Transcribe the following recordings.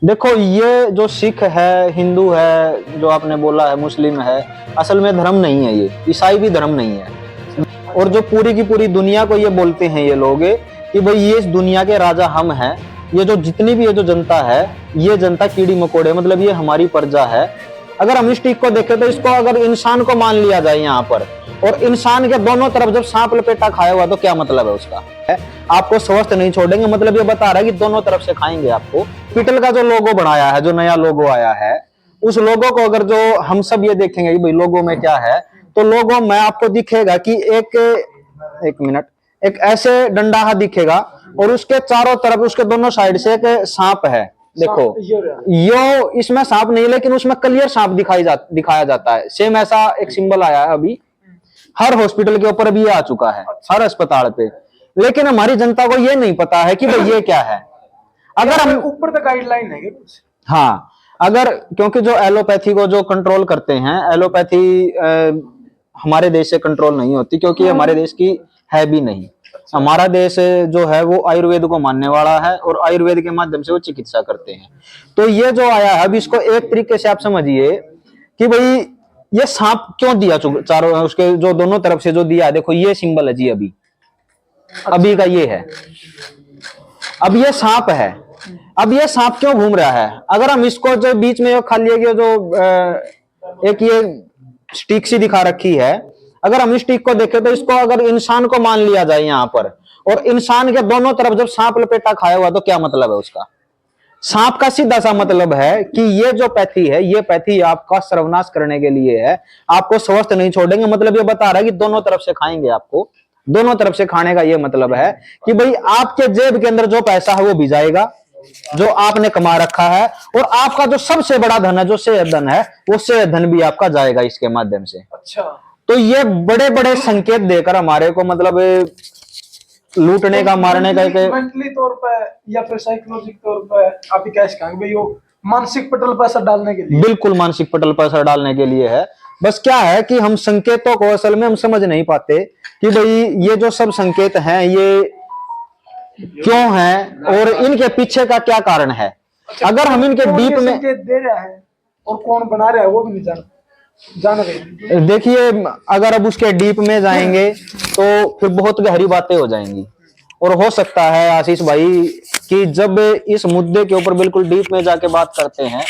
देखो, ये जो सिख है, हिंदू है, जो आपने बोला है, मुस्लिम है, असल में धर्म नहीं है ये, ईसाई भी धर्म नहीं है। और जो पूरी की पूरी दुनिया को ये बोलते हैं ये लोग कि भाई ये इस दुनिया के राजा हम हैं, ये जो जितनी भी ये जो जनता है, ये जनता कीड़ी मकोड़े, मतलब ये हमारी प्रजा है। अगर हम इस टिक को देखें तो इसको अगर इंसान को मान लिया जाए यहाँ पर, और इंसान के दोनों तरफ जब सांप लपेटा खाया हुआ तो क्या मतलब है उसका? आपको स्वस्थ नहीं छोड़ेंगे, मतलब ये बता रहा है कि दोनों तरफ से खाएंगे आपको। हॉस्पिटल का जो लोगो बनाया है, जो नया लोगो आया है, उस लोगो को अगर जो हम सब ये देखेंगे कि भाई लोगो में क्या है, तो लोगो में आपको दिखेगा कि एक मिनट, एक ऐसे डंडा दिखेगा और उसके चारों तरफ, उसके दोनों साइड से एक सांप है। देखो, यो इसमें सांप नहीं, लेकिन उसमें क्लियर सांप दिखाया जाता है। सेम ऐसा एक सिंबल आया है अभी, हर हॉस्पिटल के ऊपर भी आ चुका है, हर अस्पताल पे। लेकिन हमारी जनता को ये नहीं पता है कि भाई ये क्या है। अगर हम ऊपर तक गाइडलाइन है कुछ, हाँ, अगर क्योंकि जो एलोपैथी को जो कंट्रोल करते हैं, एलोपैथी हमारे देश से कंट्रोल नहीं होती, क्योंकि हमारे देश की है भी नहीं। हमारा देश जो है वो आयुर्वेद को मानने वाला है, और आयुर्वेद के माध्यम से वो चिकित्सा करते हैं। तो ये जो आया है, अब इसको एक तरीके से आप समझिए कि भाई ये सांप क्यों दिया चारों, उसके जो दोनों तरफ से जो दिया है, देखो ये सिंबल है जी, अभी का ये है। अब ये सांप है, अब ये सांप क्यों घूम रहा है? अगर हम इसको जो बीच में खाली जो एक ये स्टिक सी दिखा रखी है, अगर हम इस स्टिक को देखें तो इसको अगर इंसान को मान लिया जाए यहाँ पर, और इंसान के दोनों तरफ जब सांप लपेटा खाया हुआ तो क्या मतलब है उसका? सांप का सीधा सा मतलब है कि ये जो पैथी है, ये पैथी आपका सर्वनाश करने के लिए है, आपको स्वस्थ नहीं छोड़ेंगे। मतलब ये बता रहा है कि दोनों तरफ से खाएंगे आपको। दोनों तरफ से खाने का ये मतलब है कि भाई आपके जेब के अंदर जो पैसा है वो भी जाएगा, जो आपने कमा रखा है, और आपका जो सबसे बड़ा धन है, जो सेहत धन है, वो सेहत धन भी आपका जाएगा इसके माध्यम से। अच्छा, तो ये बड़े बड़े संकेत देकर हमारे को मतलब लूटने का, मारने का, मेंटली तौर पर या फिर साइकोलॉजिक तौर पर आप क्या कहेंगे भाई, वो मानसिक पटल पर असर डालने के लिए? बिल्कुल मानसिक पटल पर असर डालने के लिए है। बस क्या है कि हम संकेतों को असल में हम समझ नहीं पाते कि भाई ये जो सब संकेत हैं ये क्यों हैं और इनके पीछे का क्या कारण है। अच्छा, अगर हम इनके डीप में संकेत दे रहा है और कौन बना रहा है वो भी नहीं जान रहे। देखिए, अगर अब उसके डीप में जाएंगे तो फिर बहुत गहरी बातें हो जाएंगी, और हो सकता है आशीष भाई कि जब इस मुद्दे के ऊपर बिल्कुल डीप में जाके बात करते हैं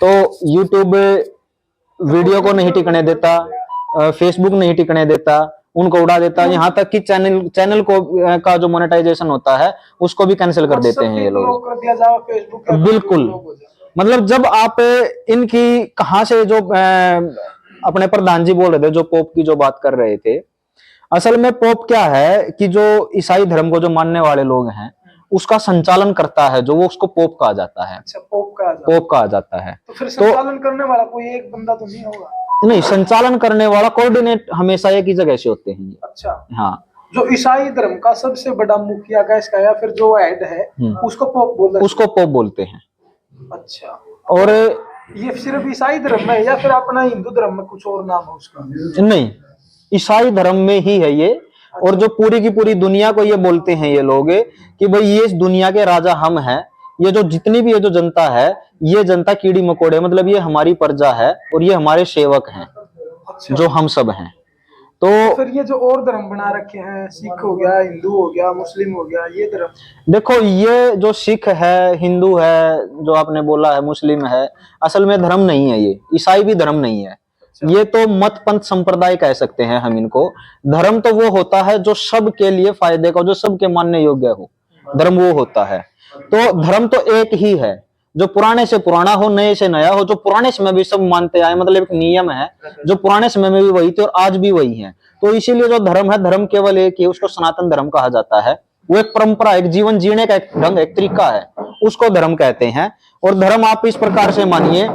तो यूट्यूब वीडियो को नहीं टिकने देता, फेसबुक नहीं टिकने देता, उनको उड़ा देता, यहाँ तक कि चैनल को का जो मोनेटाइजेशन होता है उसको भी कैंसिल कर देते हैं ये लोग। कर दिया जाए फेसबुक, बिल्कुल, मतलब जब आप इनकी कहां से जो अपने प्रधान जी बोल रहे थे, जो पोप की जो बात कर रहे थे, असल में पोप क्या है कि जो ईसाई धर्म को जो मानने वाले लोग हैं उसका संचालन करता है, जो वो उसको पोप कहा जाता है। अच्छा, पोप कहा जाता है। तो फिर संचालन करने वाला कोई एक बंदा तो नहीं होगा? नहीं, संचालन करने वाला कोऑर्डिनेट हमेशा एक ही जगह से होते हैं। अच्छा, हाँ, जो ईसाई धर्म का सबसे बड़ा मुखिया का इसका या फिर जो हेड है उसको पोप बोलते हैं। अच्छा, और ये सिर्फ ईसाई धर्म में या फिर अपना हिंदू धर्म में कुछ और नाम है उसका? नहीं, ईसाई धर्म में ही है ये। अच्छा। और जो पूरी की पूरी दुनिया को ये बोलते हैं ये लोग कि भाई ये इस दुनिया के राजा हम हैं, ये जो जितनी भी ये जो जनता है, ये जनता कीड़ी मकोड़े, मतलब ये हमारी प्रजा है और ये हमारे सेवक हैं। अच्छा। जो हम सब हैं। तो फिर ये जो और धर्म बना रखे हैं, सिख हो गया, हिंदू हो गया, मुस्लिम हो गया, ये धर्म, देखो, ये जो सिख है, हिंदू है, जो आपने बोला है, मुस्लिम है, असल में धर्म नहीं है ये, ईसाई भी धर्म नहीं है। ये तो मत पंथ संप्रदाय कह सकते हैं हम इनको। धर्म तो वो होता है जो सबके लिए फायदे का, जो सबके मानने योग्य हो, धर्म वो होता है। तो धर्म तो एक ही है, जो पुराने से पुराना हो, नए से नया हो, जो पुराने समय भी सब मानते आए, मतलब एक नियम है जो पुराने समय में भी वही थे और आज भी वही है। तो इसीलिए जो धर्म है, धर्म केवल एक ही, उसको सनातन धर्म कहा जाता है। वो एक परंपरा, एक जीवन जीने का एक ढंग, एक तरीका है, उसको धर्म कहते हैं। और धर्म आप इस प्रकार से मानिए,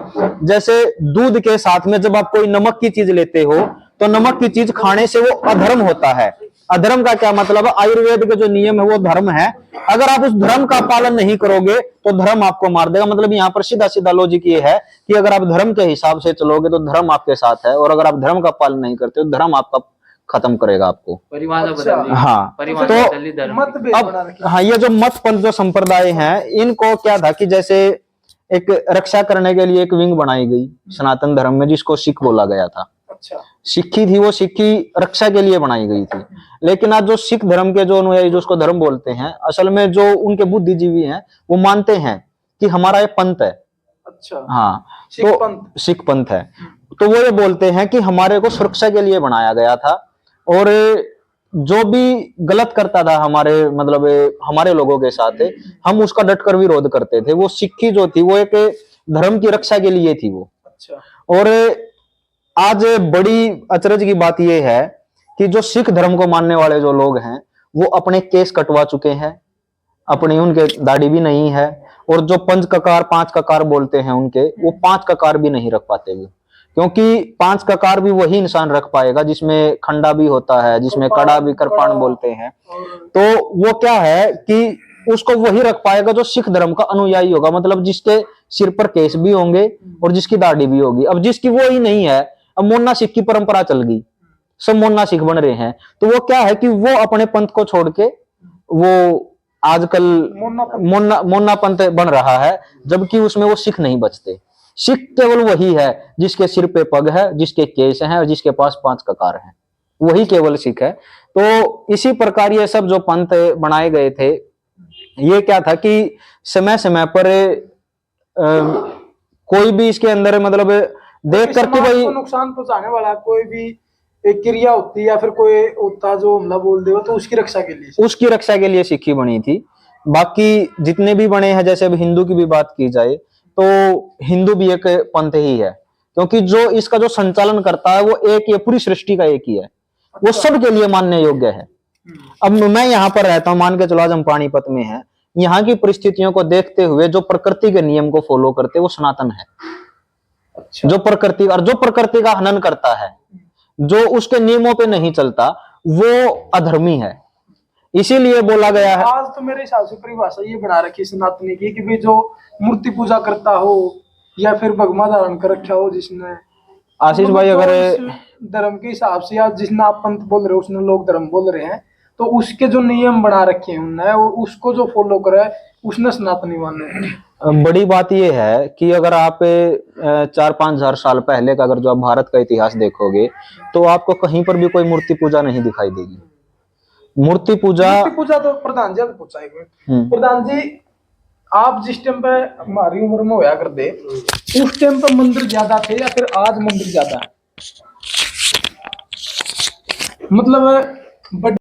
जैसे दूध के साथ में जब आप कोई नमक की चीज लेते हो तो नमक की चीज खाने से वो अधर्म होता है। अधर्म का क्या मतलब है? आयुर्वेद के जो नियम है वो धर्म है। अगर आप उस धर्म का पालन नहीं करोगे तो धर्म आपको मार देगा। मतलब यहाँ पर सीधा सीधा लॉजिक ये है कि अगर आप धर्म के हिसाब से चलोगे तो धर्म आपके साथ है, और अगर आप धर्म का पालन नहीं करते तो धर्म आपका खत्म करेगा आपको। परिभाषा हाँ, तो अब हाँ, ये जो मत पंथ जो संप्रदाय हैं, इनको क्या था कि जैसे एक रक्षा करने के लिए एक विंग बनाई गई सनातन धर्म में, जिसको सिख बोला गया था। अच्छा। सिक्खी थी वो, सिक्खी रक्षा के लिए बनाई गई थी। लेकिन आज जो सिख धर्म के जो अनुयायी, जो उसको धर्म बोलते हैं, असल में जो उनके बुद्धिजीवी हैं, वो मानते हैं कि हमारा ये पंथ है। अच्छा। हाँ, तो सिख पंथ है। तो वो ये बोलते हैं कि हमारे को सुरक्षा के लिए बनाया गया था, और जो भी गलत करता था हमारे मतलब हमारे लोगों के साथ, हम उसका डटकर विरोध करते थे। वो सिक्खी जो थी वो एक धर्म की रक्षा के लिए थी वो। अच्छा। और आज बड़ी अचरज की बात यह है कि जो सिख धर्म को मानने वाले जो लोग हैं, वो अपने केस कटवा चुके हैं, अपनी उनके दाढ़ी भी नहीं है, और जो पंच ककार 5 ककार बोलते हैं उनके, वो 5 ककार भी नहीं रख पाते वो, क्योंकि 5 ककार भी वही इंसान रख पाएगा जिसमें खंडा भी होता है, जिसमें कड़ा भी, कृपाण बोलते हैं। तो वो क्या है कि उसको वही रख पाएगा जो सिख धर्म का अनुयायी होगा, मतलब जिसके सिर पर केस भी होंगे और जिसकी दाढ़ी भी होगी। अब जिसकी वो ही नहीं है, अब मोना सिख की परंपरा चल गई, सब मोना सिख बन रहे हैं, तो वो क्या है कि वो अपने पंथ को छोड़ के वो आजकल मोना पंथ बन रहा है, जबकि उसमें वो सिख नहीं बचते। सिख केवल वही है जिसके सिर पे पग है, जिसके केस हैं और जिसके पास 5 ककार हैं, वही केवल सिख है। तो इसी प्रकार ये सब जो पंथ बनाए गए थे, ये क्या था कि समय समय पर कोई भी इसके अंदर मतलब देख करके भाई नुकसान पहुंचाने वाला कोई भी एक क्रिया होती है या फिर कोई होता जो हमला बोल दे, तो उसकी रक्षा के लिए सिक्खी बनी थी। बाकी जितने भी बने हैं, जैसे अब हिंदू की भी बात की जाए तो हिंदू भी एक पंथ ही है, क्योंकि जो इसका जो संचालन करता है वो एक ही है, पूरी सृष्टि का एक ही है, वो सबके लिए मानने योग्य है। अब मैं यहाँ पर रहता हूँ, मान के चलो आज हम पानीपत में हैं, यहाँ की परिस्थितियों को देखते हुए जो प्रकृति के नियम को फॉलो करते वो सनातन है। अच्छा। जो प्रकृति का हनन करता है, जो उसके नियमों पे नहीं चलता, वो अधर्मी है। इसीलिए बोला गया है। आज तो मेरे हिसाब से परिभाषा ये बना रखी सनातनी की कि भाई जो मूर्ति पूजा करता हो या फिर भगवा धारण कर रखा हो जिसने, आशीष भाई, अगर धर्म के हिसाब से या जिसने आप पंथ बोल रहे हो उसने लोग धर्म बोल रहे हैं, तो उसके जो नियम बना रखे हैं उन्होंने और उसको जो फॉलो करे उसने सनातनी माने। बड़ी बात यह है कि अगर आप 4-5 हजार साल पहले का अगर जो आप भारत का इतिहास देखोगे, तो आपको कहीं पर भी कोई मूर्ति पूजा नहीं दिखाई देगी। मूर्ति पूजा तो प्रधान जी पूछा प्रधान जी, आप जिस टाइम पे हमारी उम्र में होया कर दे, उस टाइम पे मंदिर ज्यादा थे या फिर आज मंदिर ज्यादा है? मतलब